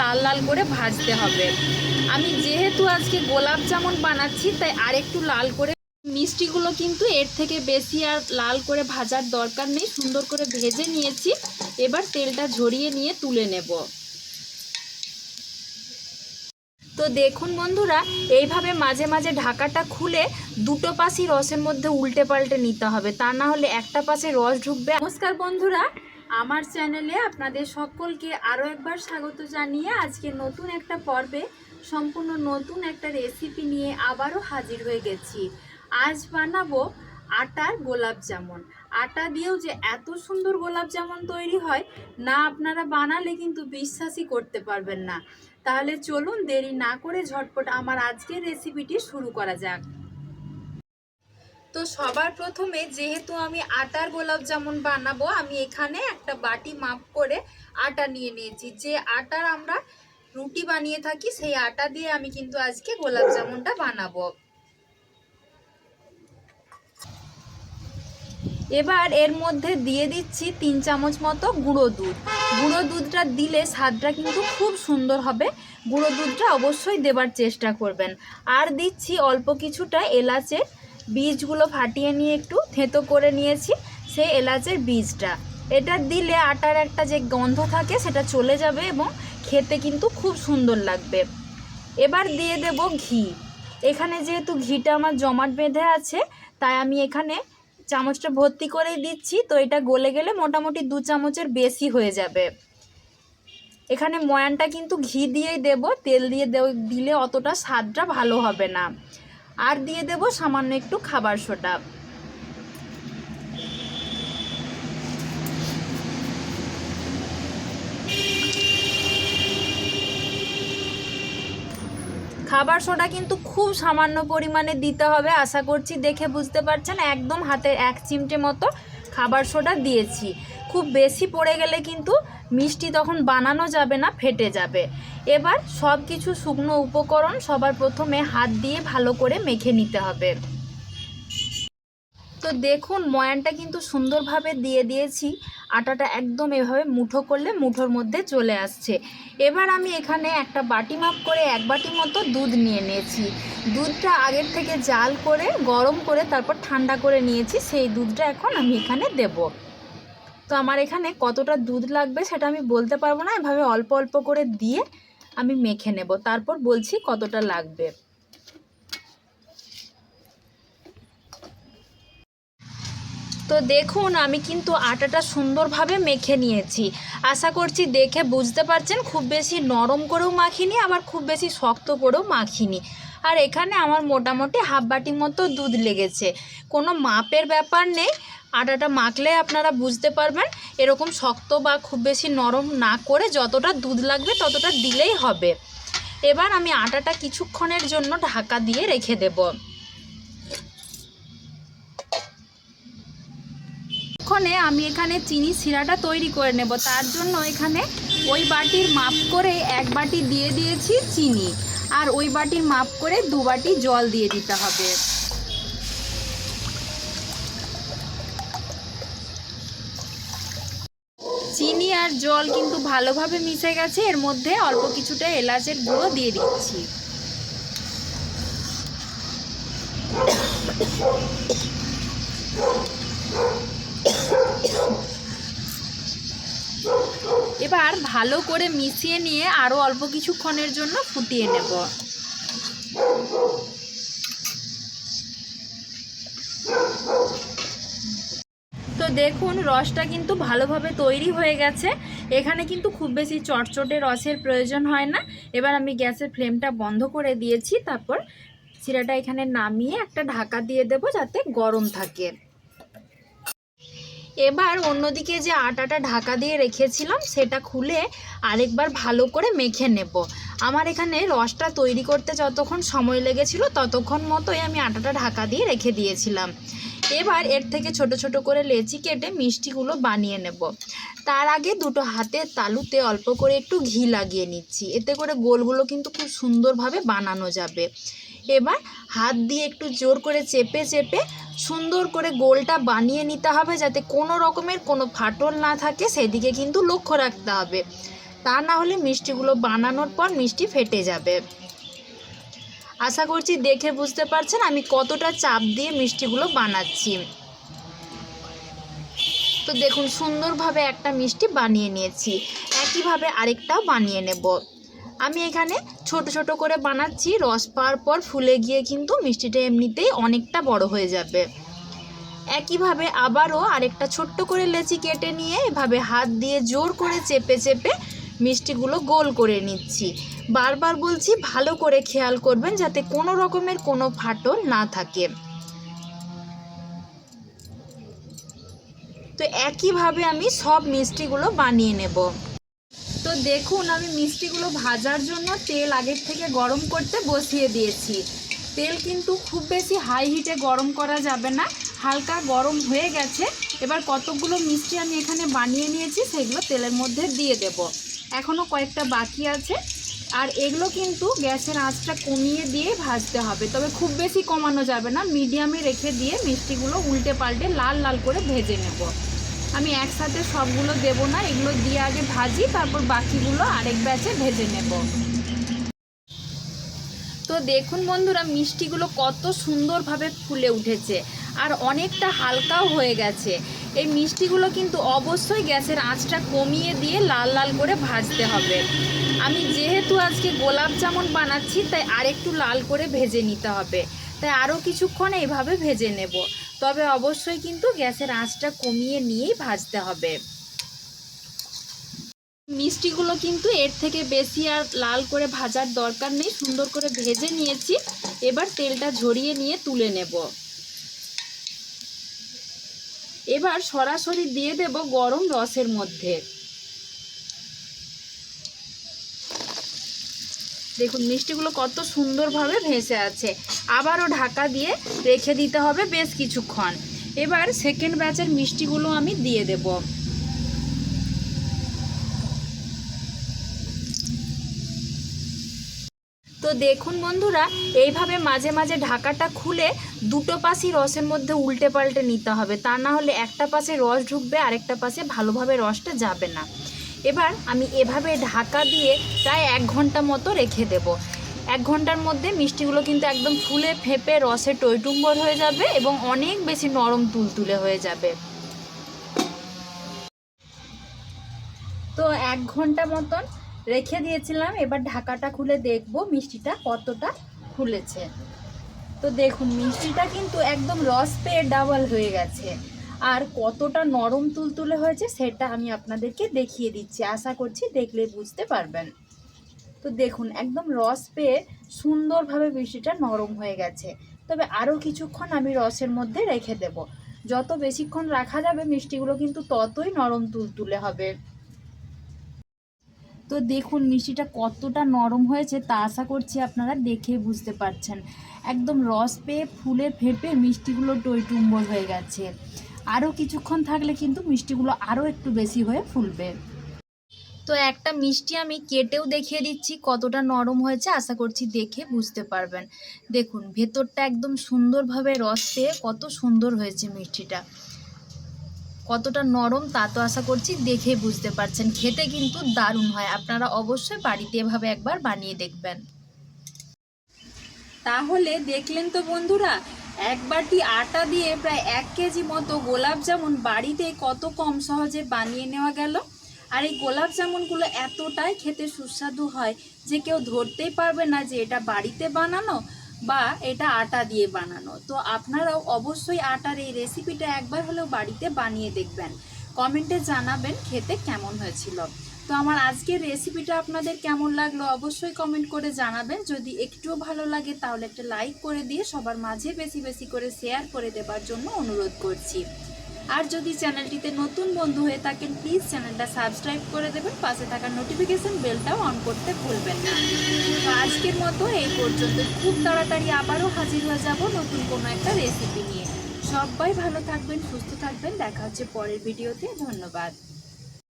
লাল লাল করে ভাজতে হবে। আমি যেহেতু আজকে গোলাপ জামুন বানাচ্ছি তাই আরেকটু লাল করে, মিষ্টিগুলো কিন্তু এর থেকে বেশি আর লাল করে ভাজার দরকার নেই। সুন্দর করে ভেজে নিয়েছি, এবার তেলটা ঝরিয়ে নিয়ে তুলে নেব। তো দেখুন বন্ধুরা, এইভাবে মাঝে মাঝে ঢাকাটা খুলে দুটো পাশই রসের মধ্যে উল্টে পাল্টে নিতে হবে, তা না হলে একটা পাশে রস ঢুকবে। নমস্কার বন্ধুরা, আমার চ্যানেলে আপনাদের সকলকে আরও একবার স্বাগত জানিয়ে আজকে নতুন একটা পর্বে সম্পূর্ণ নতুন একটা রেসিপি নিয়ে আবারও হাজির হয়ে গেছি। আজ বানাবো আটার গোলাপ জামুন। আটা দিয়েও যে এত সুন্দর গোলাপ জামুন তৈরি হয় না, আপনারা বানালে কিন্তু বিশ্বাসই করতে পারবেন না। তাহলে চলুন দেরি না করে ঝটপট আমার আজকের রেসিপিটি শুরু করা যাক। তো সবার প্রথমে যেহেতু আমি আটার গোলাপ জামুন বানাবো, আমি এখানে একটা বাটি মাপ করে আটা নিয়ে নিয়েছি। যে আটার আমরা রুটি বানিয়ে থাকি সেই আটা দিয়ে আমি কিন্তু আজকে গোলাপ জামুনটা বানাবো। এবার এর মধ্যে দিয়ে দিচ্ছি 3 চামচ মতো গুঁড়ো দুধ। গুঁড়ো দুধটা দিলে স্বাদটা কিন্তু খুব সুন্দর হবে, গুঁড়ো দুধটা অবশ্যই দেবার চেষ্টা করবেন। আর দিচ্ছি অল্প কিছুটা এলাচের বীজগুলো ফাটিয়ে নিয়ে একটু থেঁতো করে নিয়েছি, সেই এলাচের বীজটা। এটা দিলে আটার একটা যে গন্ধ থাকে সেটা চলে যাবে এবং খেতে কিন্তু খুব সুন্দর লাগবে। এবার দিয়ে দেব ঘি। এখানে যেহেতু ঘিটা আমার জমাট বেঁধে আছে তাই আমি এখানে চামচটা ভর্তি করেই দিচ্ছি। তো এটা গলে গেলে মোটামুটি 2 চামচের বেশি হয়ে যাবে। এখানে ময়ানটা কিন্তু ঘি দিয়েই দেব, তেল দিয়ে দিলে অতটা স্বাদটা ভালো হবে না। আর দিয়ে দেব সামান্য একটু খাবার সোডা। খাবার সোডা কিন্তু খুব সামান্য পরিমাণে দিতে হবে, আশা করছি দেখে বুঝতে পারছেন। একদম হাতের 1 চিমটে মতো খাবার সোডা দিয়েছি। খুব বেশি পড়ে গেলে কিন্তু মিষ্টি তখন বানানো যাবে না, ফেটে যাবে। এবার সব কিছু শুকনো উপকরণ সবার প্রথমে হাত দিয়ে ভালো করে মেখে নিতে হবে। তো দেখুন ময়ানটা কিন্তু সুন্দরভাবে দিয়ে দিয়েছি, আটাটা একদম এভাবে মুঠো করলে মুঠোর মধ্যে চলে আসছে। এবার আমি এখানে একটা বাটি মাপ করে 1 বাটি মতো দুধ নিয়ে নিয়েছি। দুধটা আগের থেকে জাল করে গরম করে তারপর ঠান্ডা করে নিয়েছি, সেই দুধটা এখন আমি এখানে দেব। তো আমার এখানে কতটা দুধ লাগবে সেটা আমি বলতে পারবো না, এভাবে অল্প অল্প করে দিয়ে আমি মেখে নেব, তারপর বলছি কতটা লাগবে। তো দেখুন আমি কিন্তু আটাটা সুন্দরভাবে মেখে নিয়েছি, আশা করছি দেখে বুঝতে পারছেন। খুব বেশি নরম করেও মাখিনি, আবার খুব বেশি শক্ত করেও মাখিনি। আর এখানে আমার মোটামুটি হাফ বাটি মতো দুধ লেগেছে। কোনো মাপের ব্যাপার নেই, আটাটা মাখলে আপনারা বুঝতে পারবেন। এরকম শক্ত বা খুব বেশি নরম না করে যতটা দুধ লাগবে ততটা দিলেই হবে। এবার আমি আটাটা কিছুক্ষণের জন্য ঢাকা দিয়ে রেখে দেব। আমি এখানে চিনি শিরাটা তৈরি করে নেব। তার জন্য এখানে ওই বাটির মাপ করে 1 বাটি দিয়ে দিয়েছি চিনি, আর ওই বাটির মাপ করে 2 বাটি জল দিয়ে দিতে হবে। চিনি আর জল কিন্তু ভালোভাবে মিশে গেছে, এর মধ্যে অল্প কিছুটা এলাচের গুঁড়ো দিয়ে দিচ্ছি। এবার ভালো করে মিশিয়ে নিয়ে আরও অল্প কিছুক্ষণের জন্য ফুটিয়ে নেব। তো দেখুন রসটা কিন্তু ভালোভাবে তৈরি হয়ে গেছে। এখানে কিন্তু খুব বেশি চটচটে রসের প্রয়োজন হয় না। এবার আমি গ্যাসের ফ্লেমটা বন্ধ করে দিয়েছি, তারপর শিরাটা এখানে নামিয়ে একটা ঢাকা দিয়ে দেব যাতে গরম থাকে। এবার অন্যদিকে যে আটাটা ঢাকা দিয়ে রেখেছিলাম সেটা খুলে আরেকবার ভালো করে মেখে নেব। আমার এখানে রসটা তৈরি করতে যতক্ষণ সময় লেগেছিল ততক্ষণ মতোই আমি আটাটা ঢাকা দিয়ে রেখে দিয়েছিলাম। এবার এর থেকে ছোট ছোট করে লেচি কেটে মিষ্টিগুলো বানিয়ে নেব। তার আগে দুটো হাতের তালুতে অল্প করে একটু ঘি লাগিয়ে নিচ্ছি, এতে করে গোলগুলো কিন্তু খুব সুন্দরভাবে বানানো যাবে। এবার হাত দিয়ে একটু জোর করে চেপে চেপে সুন্দর করে গোলটা বানিয়ে নিতে হবে, যাতে কোনো রকমের কোনো ফাটল না থাকে সেদিকে কিন্তু লক্ষ্য রাখতে হবে। তা না হলে মিষ্টিগুলো বানানোর পর মিষ্টি ফেটে যাবে। আশা করছি দেখে বুঝতে পারছেন আমি কতটা চাপ দিয়ে মিষ্টিগুলো বানাচ্ছি। তো দেখুন সুন্দরভাবে একটা মিষ্টি বানিয়ে নিয়েছি, একইভাবে আরেকটাও বানিয়ে নেব। আমি এখানে ছোট ছোট করে বানাচ্ছি, রস পাওয়ার পর ফুলে গিয়ে কিন্তু মিষ্টিটা এমনিতেই অনেকটা বড় হয়ে যাবে। একইভাবে আবারও আরেকটা ছোট্ট করে লেচি কেটে নিয়ে এভাবে হাত দিয়ে জোর করে চেপে চেপে মিষ্টিগুলো গোল করে নিচ্ছি। বারবার বলছি ভালো করে খেয়াল করবেন যাতে কোনো রকমের কোনো ফাটল না থাকে। তো একইভাবে আমি সব মিষ্টিগুলো বানিয়ে নেব। তো দেখুন আমি মিষ্টিগুলো ভাজার জন্য তেল আগের থেকে গরম করতে বসিয়ে দিয়েছি। তেল কিন্তু খুব বেশি হাই হিটে গরম করা যাবে না, হালকা গরম হয়ে গেছে। এবার কতগুলো মিষ্টি আমি এখানে বানিয়ে নিয়েছি সেগুলো তেলের মধ্যে দিয়ে দেব। এখনও কয়েকটা বাকি আছে। আর এগুলো কিন্তু গ্যাসের আঁচটা কমিয়ে দিয়ে ভাজতে হবে, তবে খুব বেশি কমানো যাবে না, মিডিয়ামে রেখে দিয়ে মিষ্টিগুলো উল্টে পাল্টে লাল লাল করে ভেজে নেব। আমি একসাথে সবগুলো দেব না, এগুলো দিয়ে আগে ভাজি, তারপর বাকিগুলো আরেক ব্যাচে ভেজে নেব। তো দেখুন বন্ধুরা মিষ্টিগুলো কত সুন্দরভাবে ফুলে উঠেছে আর অনেকটা হালকাও হয়ে গেছে। এই মিষ্টিগুলো কিন্তু অবশ্যই গ্যাসের আঁচটা কমিয়ে দিয়ে লাল লাল করে ভাজতে হবে। আমি যেহেতু আজকে গোলাপ জামুন বানাচ্ছি তাই আরেকটু লাল করে ভেজে নিতে হবে, তাই আরও কিছুক্ষণ এইভাবে ভেজে নেব। তবে অবশ্যই কিন্তু গ্যাসের আঁচটা কমিয়ে নিয়েই ভাজতে হবে। মিষ্টিগুলো কিন্তু এর থেকে বেশি আর লাল করে ভাজার দরকার নেই, সুন্দর করে ভেজে নিয়েছি। এবার তেলটা ঝরিয়ে নিয়ে তুলে নেব। এবার সরাসরি দিয়ে দেব গরম রসের মধ্যে। দেখুন মিষ্টিগুলো কত সুন্দরভাবে ভেসে আছে। আবারও ঢাকা দিয়ে রেখে দিতে হবে বেশ কিছুক্ষণ। এবার সেকেন্ড ব্যাচের মিষ্টিগুলো আমি দিয়ে দেব। তো দেখুন বন্ধুরা এইভাবে মাঝে মাঝে ঢাকাটা খুলে দুটো পাশই রসের মধ্যে উল্টে পাল্টে নিতে হবে, তা না হলে একটা পাশে রস ঢুকবে আরেকটা পাশে ভালোভাবে রসটা যাবে না। এবার আমি এভাবে ঢাকা দিয়ে প্রায় 1 ঘন্টা মতো রেখে দেব। 1 ঘন্টার মধ্যে মিষ্টিগুলো কিন্তু একদম ফুলে ফেপে রসে টইটুম্বর হয়ে যাবে এবং অনেক বেশি নরম তুলতুলে হয়ে যাবে। তো 1 ঘন্টা মতন রেখে দিয়েছিলাম, এবার ঢাকাটা খুলে দেখব মিষ্টিটা কতটা ফুলেছে। তো দেখুন মিষ্টিটা কিন্তু একদম রস পেয়ে ডাবল হয়ে গেছে আর কতটা নরম তুলতুলে হয়েছে সেটা আমি আপনাদেরকে দেখিয়ে দিচ্ছি, আশা করছি দেখলে বুঝতে পারবেন। তো দেখুন একদম রস পেয়ে সুন্দরভাবে মিষ্টিটা নরম হয়ে গেছে। তবে আরও কিছুক্ষণ আমি রসের মধ্যে রেখে দেব। যত বেশিক্ষণ রাখা যাবে মিষ্টিগুলো কিন্তু ততই নরম তুলতুলে হবে। তো দেখুন মিষ্টিটা কতটা নরম হয়েছে তা আশা করছি আপনারা দেখে বুঝতে পারছেন। একদম রস পেয়ে ফুলে ফেপে মিষ্টিগুলো টইটুম্বর হয়ে গেছে। আরও কিছুক্ষণ থাকলে কিন্তু মিষ্টিগুলো আরও একটু বেশি হয়ে ফুলবে। তো একটা মিষ্টি আমি কেটেও দেখিয়ে দিচ্ছি কতটা নরম হয়েছে, আশা করছি দেখে বুঝতে পারবেন। দেখুন ভেতরটা একদম সুন্দরভাবে রস পেয়ে কত সুন্দর হয়েছে মিষ্টিটা, কতটা নরম তা তো আশা করছি দেখে বুঝতে পারছেন। খেতে কিন্তু দারুণ হয়, আপনারা অবশ্যই বাড়িতে এভাবে একবার বানিয়ে দেখবেন। তাহলে দেখলেন তো বন্ধুরা, এক বাটি আটা দিয়ে প্রায় 1 কেজি মতো গোলাপ জামুন বাড়িতে কত কম সহজে বানিয়ে নেওয়া গেল। আর এই গোলাপ জামুনগুলো এতটাই খেতে সুস্বাদু হয় যে কেউ ধরতেই পারবে না যে এটা বাড়িতে বানানো বা এটা আটা দিয়ে বানানো। তো আপনারাও অবশ্যই আটার এই রেসিপিটা একবার হলেও বাড়িতে বানিয়ে দেখবেন, কমেন্টে জানাবেন খেতে কেমন হয়েছিল। তো আমার আজকের রেসিপিটা আপনাদের কেমন লাগলো অবশ্যই কমেন্ট করে জানাবেন। যদি একটুও ভালো লাগে তাহলে একটা লাইক করে দিয়ে সবার মাঝে বেশি বেশি করে শেয়ার করে দেবার জন্য অনুরোধ করছি। আর যদি চ্যানেলটিতে নতুন বন্ধু হয়ে থাকেন প্লিজ চ্যানেলটা সাবস্ক্রাইব করে দেবেন, পাশে থাকা নোটিফিকেশন বেলটাও অন করতে ভুলবেন না। তো আজকের মতো এই পর্যন্ত, খুব তাড়াতাড়ি আবারও হাজির হয়ে যাব নতুন কোনো একটা রেসিপি নিয়ে। সবাই ভালো থাকবেন, সুস্থ থাকবেন, দেখা হচ্ছে পরের ভিডিওতে। ধন্যবাদ।